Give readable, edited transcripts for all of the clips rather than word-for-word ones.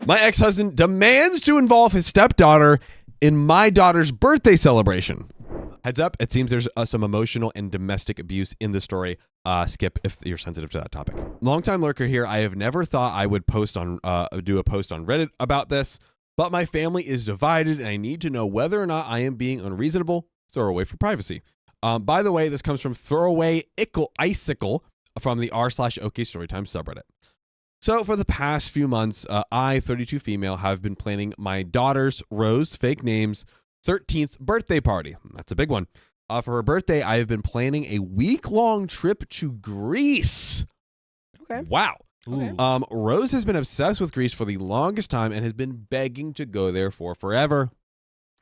My ex-husband demands to involve his stepdaughter in my daughter's birthday celebration. Heads up, it seems there's some emotional and domestic abuse in the story. Skip if you're sensitive to that topic. Longtime lurker here. I have never thought I would do a post on Reddit about this, but my family is divided and I need to know whether or not I am being unreasonable. Throwaway for privacy. By the way, this comes from Throwaway Icicle from the r/OK Storytime subreddit. So for the past few months, I, 32 female, have been planning my daughter's, Rose, fake name's, 13th birthday party. That's a big one. For her birthday, I have been planning a week-long trip to Greece. Okay. Wow. Okay. Rose has been obsessed with Greece for the longest time and has been begging to go there for forever.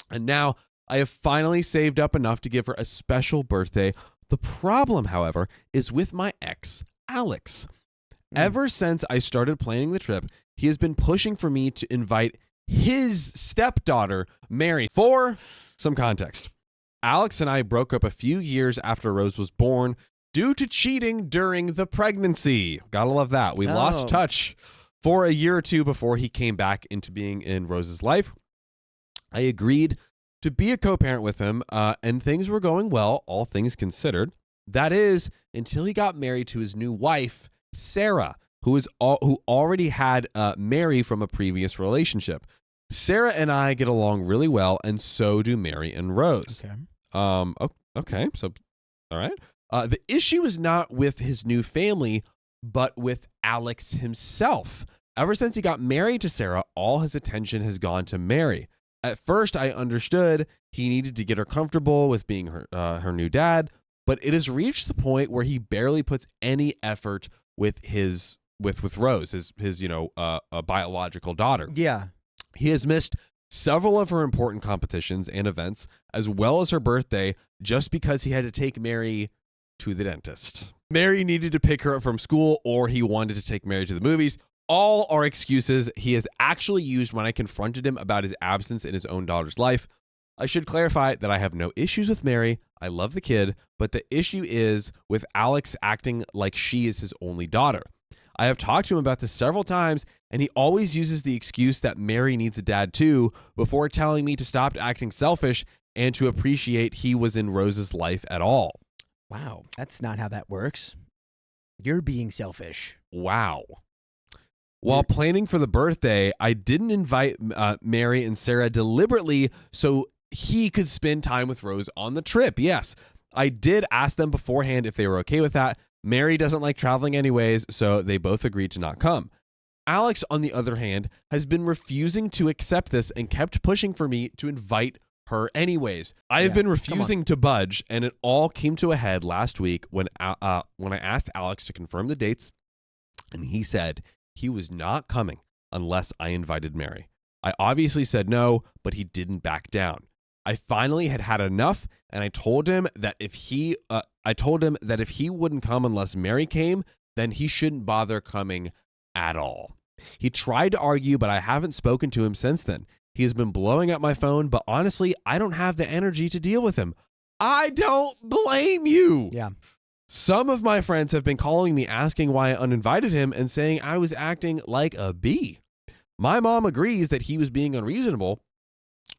And now I have finally saved up enough to give her a special birthday. The problem, however, is with my ex, Alex. Ever since I started planning the trip, he has been pushing for me to invite his stepdaughter, Mary. For some context, Alex and I broke up a few years after Rose was born due to cheating during the pregnancy. Gotta love that. We lost touch for a year or two before he came back into being in Rose's life. I agreed to be a co-parent with him, and things were going well, all things considered. That is, until he got married to his new wife, Sarah, who already had Mary from a previous relationship. Sarah and I get along really well, and so do Mary and Rose. Okay. Okay. So, all right. The issue is not with his new family, but with Alex himself. Ever since he got married to Sarah, all his attention has gone to Mary. At first, I understood he needed to get her comfortable with being her new dad, but it has reached the point where he barely puts any effort with Rose, his biological daughter. Yeah. He has missed several of her important competitions and events, as well as her birthday, just because he had to take Mary to the dentist. Mary needed to pick her up from school, or he wanted to take Mary to the movies. All are excuses he has actually used when I confronted him about his absence in his own daughter's life. I should clarify that I have no issues with Mary. I love the kid, but the issue is with Alex acting like she is his only daughter. I have talked to him about this several times, and he always uses the excuse that Mary needs a dad too, before telling me to stop acting selfish and to appreciate he was in Rose's life at all. Wow, that's not how that works. You're being selfish. Wow. While planning for the birthday, I didn't invite Mary and Sarah deliberately so he could spend time with Rose on the trip. Yes, I did ask them beforehand if they were okay with that. Mary doesn't like traveling anyways, so they both agreed to not come. Alex, on the other hand, has been refusing to accept this and kept pushing for me to invite her anyways. I have been refusing to budge, and it all came to a head last week when I asked Alex to confirm the dates, and he said he was not coming unless I invited Mary. I obviously said no, but he didn't back down. I finally had enough, and I told him that if he wouldn't come unless Mary came, then he shouldn't bother coming at all. He tried to argue, but I haven't spoken to him since then. He has been blowing up my phone, but honestly, I don't have the energy to deal with him. I don't blame you. Yeah. Some of my friends have been calling me asking why I uninvited him and saying I was acting like a bee. My mom agrees that he was being unreasonable,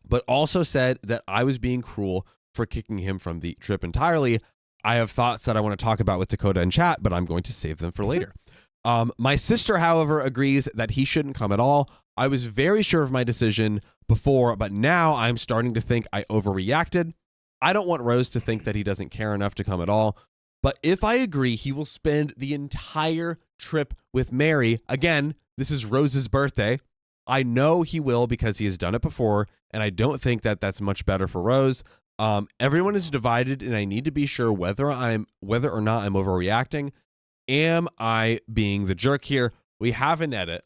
but also said that I was being cruel for kicking him from the trip entirely. I have thoughts that I want to talk about with Dakota in chat, but I'm going to save them for later. My sister, however, agrees that he shouldn't come at all. I was very sure of my decision before, but now I'm starting to think I overreacted. I don't want Rose to think that he doesn't care enough to come at all. But if I agree, he will spend the entire trip with Mary. Again, this is Rose's birthday. I know he will because he has done it before, and I don't think that that's much better for Rose. Everyone is divided, and I need to be sure whether or not I'm overreacting. Am I being the jerk here? We have an edit.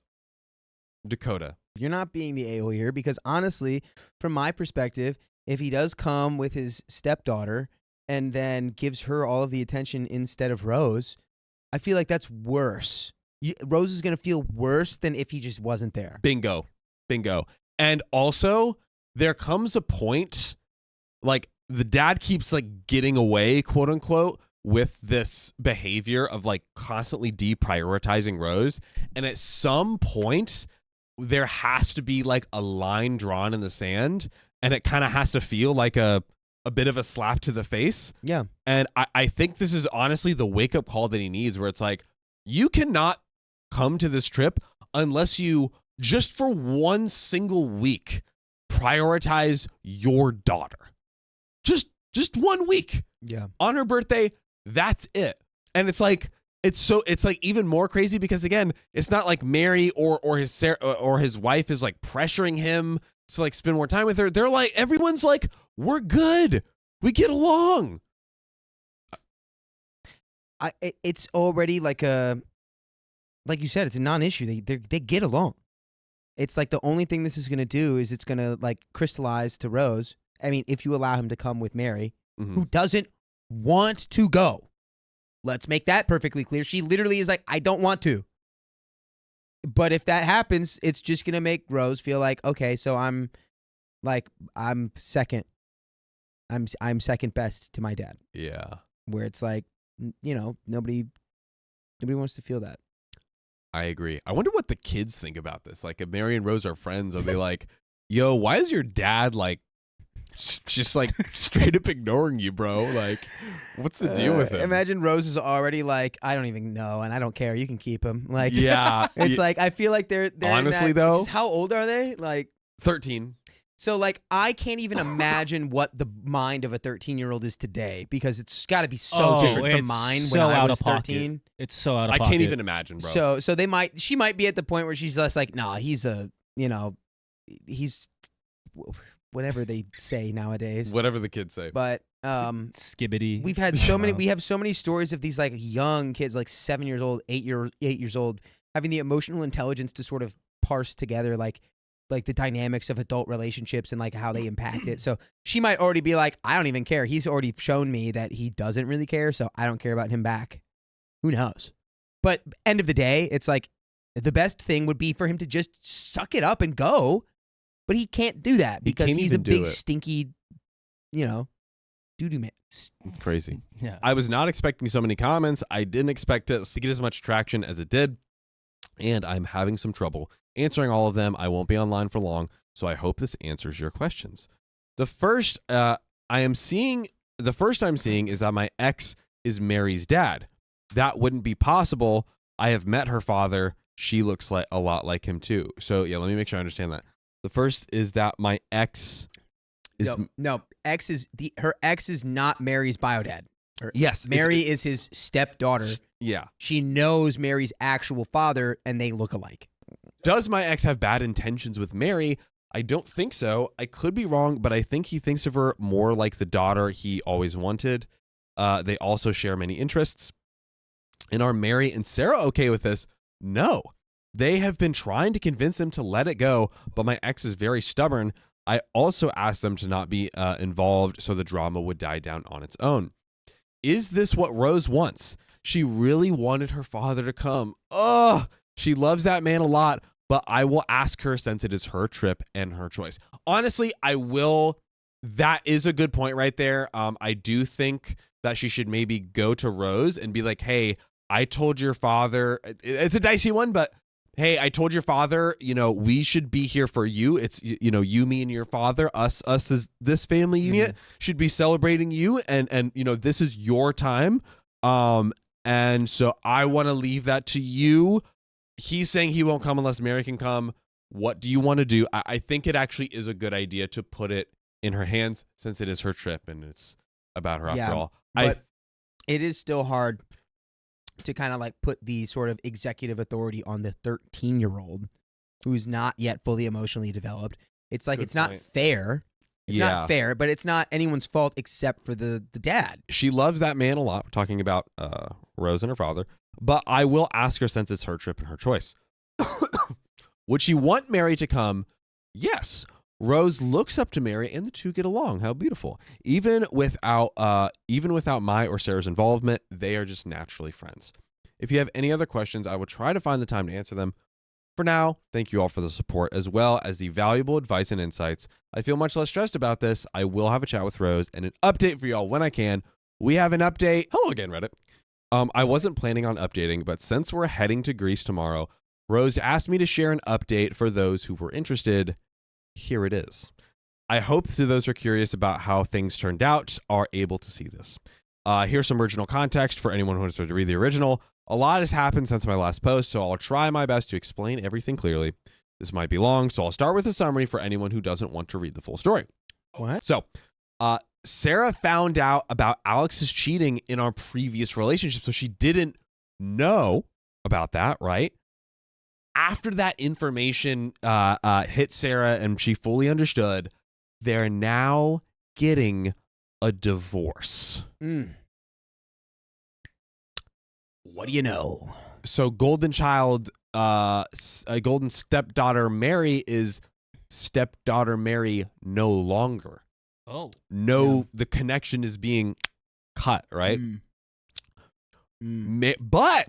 Dakota. You're not being the a-hole here because honestly, from my perspective, if he does come with his stepdaughter and then gives her all of the attention instead of Rose, I feel like that's worse. Rose is going to feel worse than if he just wasn't there. Bingo. And also, there comes a point, like, the dad keeps, like, getting away, quote unquote, with this behavior of, like, constantly deprioritizing Rose. And at some point, there has to be like a line drawn in the sand, and it kind of has to feel like a bit of a slap to the face. Yeah. And I think this is honestly the wake-up call that he needs, where it's like, you cannot come to this trip unless you, just for one single week, prioritize your daughter. Just 1 week. Yeah. On her birthday, that's it. And it's like even more crazy because, again, it's not like Mary or his wife is like pressuring him to like spend more time with her. They're like, everyone's like, we're good. We get along. It's already like you said, it's a non-issue. They get along. It's like the only thing this is going to do is it's going to like crystallize to Rose. I mean, if you allow him to come with Mary, who doesn't want to go. Let's make that perfectly clear. She literally is like, I don't want to. But if that happens, it's just going to make Rose feel like, okay, so I'm second. I'm second best to my dad. Yeah. Where it's like, nobody wants to feel that. I agree. I wonder what the kids think about this. Like, if Mary and Rose are friends, are they like, yo, why is your dad like just like straight up ignoring you, bro? Like, what's the deal with him? Imagine Rose is already like, I don't even know, and I don't care. You can keep him. Like, yeah, it's like, I feel like they're honestly though. How old are they? Like 13. So like, I can't even imagine what the mind of a 13-year-old is today, because it's got to be so different from mine when I was 13. It's so out of pocket. I can't even imagine, bro. So she might be at the point where she's just like, nah, he's whatever they say nowadays. Whatever the kids say. But skibbity. We have so many stories of these like young kids, like 7 years old, 8 years old, having the emotional intelligence to sort of parse together like the dynamics of adult relationships and like how they impact it. So she might already be like, I don't even care. He's already shown me that he doesn't really care, so I don't care about him back. Who knows? But end of the day, it's like the best thing would be for him to just suck it up and go. But he can't do that because he's a big stinky, doo-doo man. It's crazy. Yeah. I was not expecting so many comments. I didn't expect it to get as much traction as it did. And I'm having some trouble answering all of them. I won't be online for long, so I hope this answers your questions. The first I'm seeing is that my ex is Mary's dad. That wouldn't be possible. I have met her father. She looks like a lot like him too. So yeah, let me make sure I understand that. The first is that my ex is her ex is not Mary's bio dad. Yes, Mary is his stepdaughter. Yeah. She knows Mary's actual father, and they look alike. Does my ex have bad intentions with Mary? I don't think so. I could be wrong, but I think he thinks of her more like the daughter he always wanted. They also share many interests. And are Mary and Sarah okay with this? No. They have been trying to convince him to let it go, but my ex is very stubborn. I also asked them to not be involved so the drama would die down on its own. Is this what Rose wants? She really wanted her father to come. She loves that man a lot, but I will ask her since it is her trip and her choice. Honestly, I will. That is a good point right there. I do think that she should maybe go to Rose and be like, hey, I told your father, it's a dicey one, but hey, I told your father, we should be here for you. It's, you, me, and your father, us as this family unit should be celebrating you. And, this is your time. And so I want to leave that to you. He's saying he won't come unless Mary can come. What do you want to do? I think it actually is a good idea to put it in her hands since it is her trip and it's about her after all. But it is still hard to kind of like put the sort of executive authority on the 13-year-old who's not yet fully emotionally developed. It's like, it's not fair. It's not fair, but it's not anyone's fault except for the dad. She loves that man a lot. We're talking about Rose and her father. But I will ask her since it's her trip and her choice. Would she want Mary to come? Yes. Rose looks up to Mary and the two get along. How beautiful. Even without my or Sarah's involvement, they are just naturally friends. If you have any other questions, I will try to find the time to answer them. For now, thank you all for the support as well as the valuable advice and insights. I feel much less stressed about this. I will have a chat with Rose and an update for y'all when I can. We have an update. Hello again, Reddit. I wasn't planning on updating, but since we're heading to Greece tomorrow, Rose asked me to share an update for those who were interested. Here it is. I hope those who are curious about how things turned out are able to see this. Here's some original context for anyone who wants to read the original. A lot has happened since my last post, so I'll try my best to explain everything clearly. This might be long, so I'll start with a summary for anyone who doesn't want to read the full story. What? So, Sarah found out about Alex's cheating in our previous relationship, so she didn't know about that, right? After that information hit Sarah and she fully understood, they're now getting a divorce. What do you know? So golden stepdaughter Mary is stepdaughter Mary no longer. Oh. The connection is being cut, right? But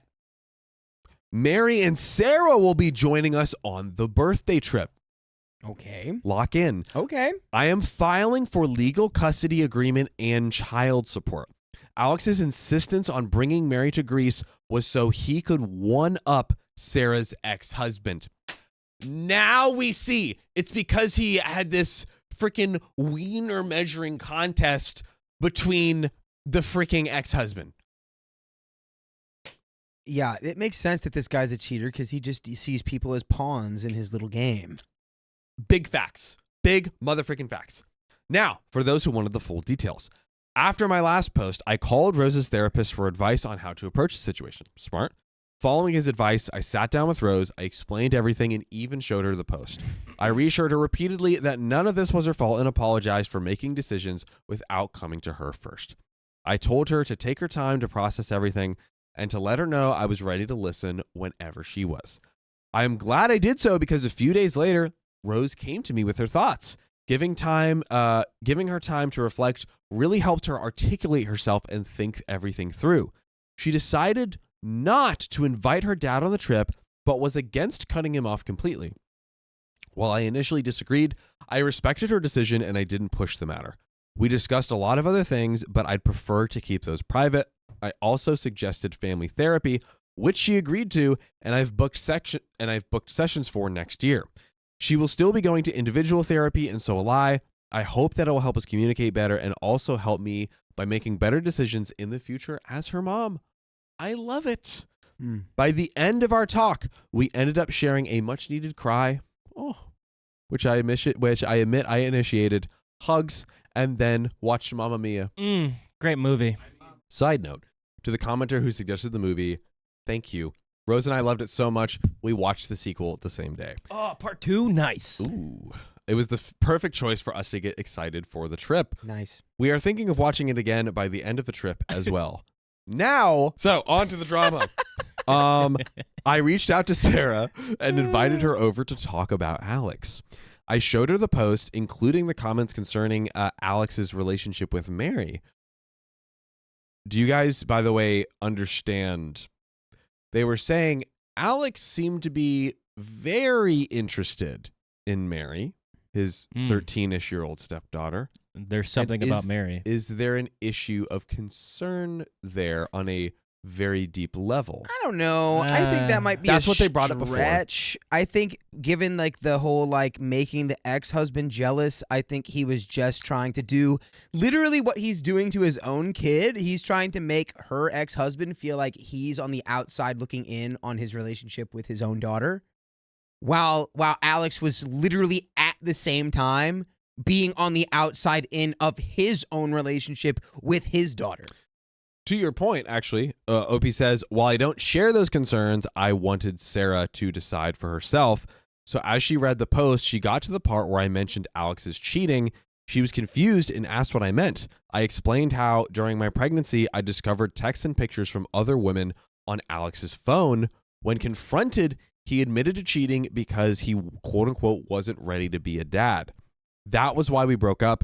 Mary and Sarah will be joining us on the birthday trip. Okay. Lock in. Okay. I am filing for legal custody agreement and child support. Alex's insistence on bringing Mary to Greece was so he could one-up Sarah's ex-husband. Now we see it's because he had this freaking wiener measuring contest between the freaking ex-husband. Yeah, it makes sense that this guy's a cheater because he sees people as pawns in his little game. Big facts. Big motherfucking facts. Now, for those who wanted the full details. After my last post, I called Rose's therapist for advice on how to approach the situation. Smart. Following his advice, I sat down with Rose, I explained everything, and even showed her the post. I reassured her repeatedly that none of this was her fault and apologized for making decisions without coming to her first. I told her to take her time to process everything and to let her know I was ready to listen whenever she was. I am glad I did so because a few days later, Rose came to me with her thoughts. Giving her time to reflect really helped her articulate herself and think everything through. She decided not to invite her dad on the trip, but was against cutting him off completely. While I initially disagreed, I respected her decision and I didn't push the matter. We discussed a lot of other things, but I'd prefer to keep those private. I also suggested family therapy, which she agreed to, and I've booked sessions for next year. She will still be going to individual therapy, and so will I. I hope that it will help us communicate better and also help me by making better decisions in the future as her mom. I love it. By the end of our talk, we ended up sharing a much-needed cry, which I admit I initiated, hugs, and then watched Mamma Mia. Great movie. Side note, to the commenter who suggested the movie, thank you. Rose and I loved it so much, we watched the sequel the same day. Oh, part 2? Nice. Ooh. It was the perfect choice for us to get excited for the trip. Nice. We are thinking of watching it again by the end of the trip as well. Now, so on to the drama. I reached out to Sarah and invited her over to talk about Alex. I showed her the post, including the comments concerning Alex's relationship with Mary. Do you guys, by the way, understand? They were saying Alex seemed to be very interested in Mary, his 13-ish-year-old stepdaughter. There's something about Mary. Is there an issue of concern there on a very deep level? I don't know. I think that might be that's a what they brought up before. stretch. I think given like the whole like making the ex-husband jealous, I think he was just trying to do literally what he's doing to his own kid. He's trying to make her ex-husband feel like he's on the outside looking in on his relationship with his own daughter. While Alex was literally at the same time being on the outside in of his own relationship with his daughter. To your point, actually, OP says, while I don't share those concerns, I wanted Sarah to decide for herself. So as she read the post, she got to the part where I mentioned Alex's cheating. She was confused and asked what I meant. I explained how during my pregnancy, I discovered texts and pictures from other women on Alex's phone. When confronted, he admitted to cheating because he, quote unquote, wasn't ready to be a dad. That was why we broke up,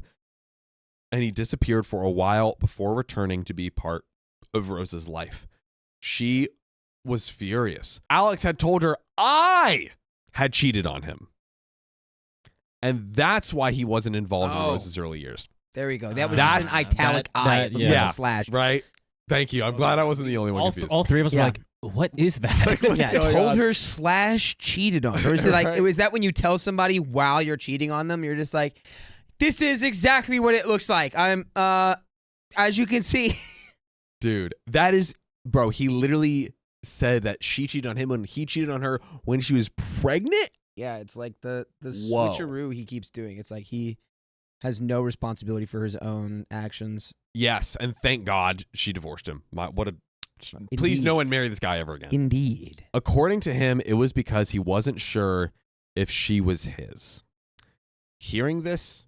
and he disappeared for a while before returning to be part of Rose's life. She was furious. Alex had told her I had cheated on him, and that's why he wasn't involved in Rose's early years. There we go. That was just an italic I. Yeah. Slash. Right? Thank you. I'm glad I wasn't the only one confused. All three of us were like, What is that? Yeah, going told on? her / cheated on her. Is it like, Right. is that when you tell somebody while you're cheating on them, you're just like, this is exactly what it looks like. I'm, as you can see. Dude, that is, bro, he literally said that she cheated on him when he cheated on her when she was pregnant? Yeah, it's like the Whoa. switcheroo he keeps doing. It's like he has no responsibility for his own actions. Yes, and thank God she divorced him. Please Indeed. no one marry this guy ever again. Indeed. According to him, it was because he wasn't sure if she was his. Hearing this,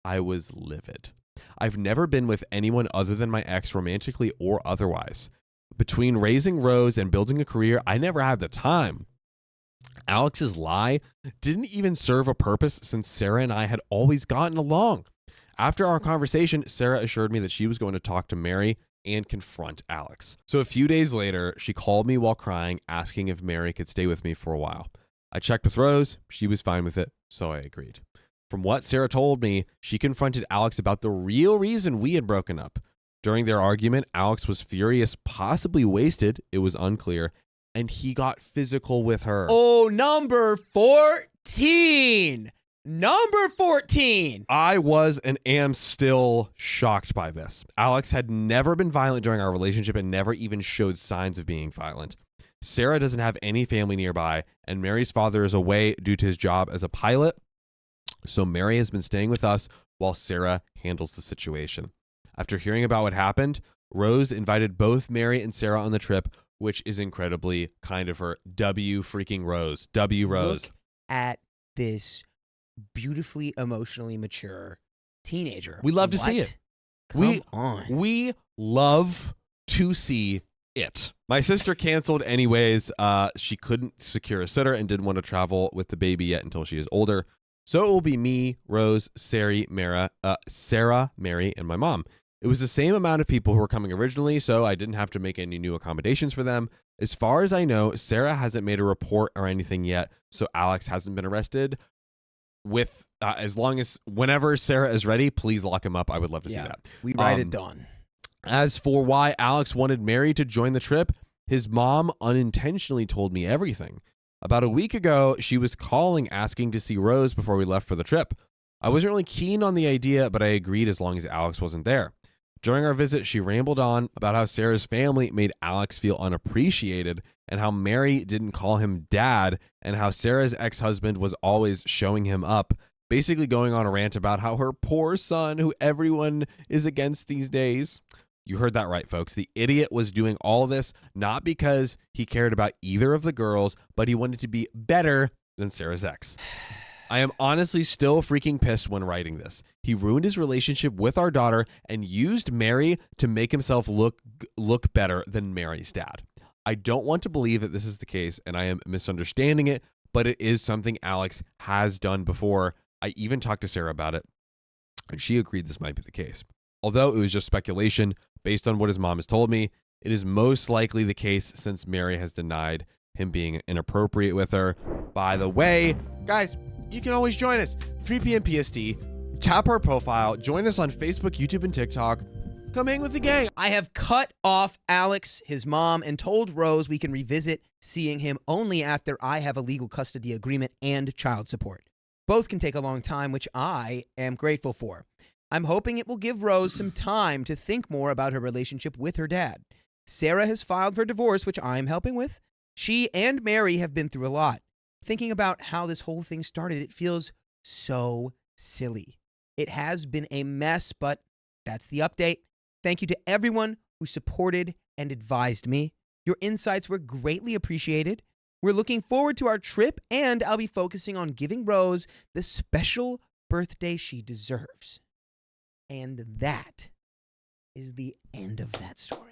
I was livid. I've never been with anyone other than my ex, romantically or otherwise. Between raising Rose and building a career, I never had the time. Alex's lie didn't even serve a purpose since Sarah and I had always gotten along. After our conversation, Sarah assured me that she was going to talk to Mary and confront Alex. So a few days later, she called me while crying, asking if Mary could stay with me for a while. I checked with Rose. She was fine with it, so I agreed. From what Sarah told me, she confronted Alex about the real reason we had broken up. During their argument, Alex was furious, possibly wasted, it was unclear, and he got physical with her. Oh, number 14. Number 14. I was and am still shocked by this. Alex had never been violent during our relationship and never even showed signs of being violent. Sarah doesn't have any family nearby, and Mary's father is away due to his job as a pilot. So Mary has been staying with us while Sarah handles the situation. After hearing about what happened, Rose invited both Mary and Sarah on the trip, which is incredibly kind of her. W freaking Rose. W Rose. Look at this beautifully emotionally mature teenager. We love to see What? it. Come on. We love to see it. My sister canceled anyways. She couldn't secure a sitter and didn't want to travel with the baby yet until she is older. So it will be me, Rose, Sarah, Mary, and my mom. It was the same amount of people who were coming originally, so I didn't have to make any new accommodations for them. As far as I know, Sarah hasn't made a report or anything yet, so Alex hasn't been arrested. With as long as whenever Sarah is ready, please lock him up. I would love to see that. We ride at dawn. As for why Alex wanted Mary to join the trip, his mom unintentionally told me everything. About a week ago, she was calling asking to see Rose before we left for the trip. I wasn't really keen on the idea, but I agreed as long as Alex wasn't there. During our visit, she rambled on about how Sarah's family made Alex feel unappreciated and how Mary didn't call him dad and how Sarah's ex-husband was always showing him up, basically going on a rant about how her poor son, who everyone is against these days. You heard that right, folks. The idiot was doing all this not because he cared about either of the girls, but he wanted to be better than Sarah's ex. I am honestly still freaking pissed when writing this. He ruined his relationship with our daughter and used Mary to make himself look better than Mary's dad. I don't want to believe that this is the case, and I am misunderstanding it, but it is something Alex has done before. I even talked to Sarah about it, and she agreed this might be the case. Although it was just speculation, based on what his mom has told me, it is most likely the case since Mary has denied him being inappropriate with her. By the way, guys, you can always join us. 3 p.m. PST. Tap our profile. Join us on Facebook, YouTube, and TikTok. Come hang with the gang. I have cut off Alex, his mom, and told Rose we can revisit seeing him only after I have a legal custody agreement and child support. Both can take a long time, which I am grateful for. I'm hoping it will give Rose some time to think more about her relationship with her dad. Sarah has filed for divorce, which I'm helping with. She and Mary have been through a lot. Thinking about how this whole thing started, it feels so silly. It has been a mess, but that's the update. Thank you to everyone who supported and advised me. Your insights were greatly appreciated. We're looking forward to our trip, and I'll be focusing on giving Rose the special birthday she deserves. And that is the end of that story.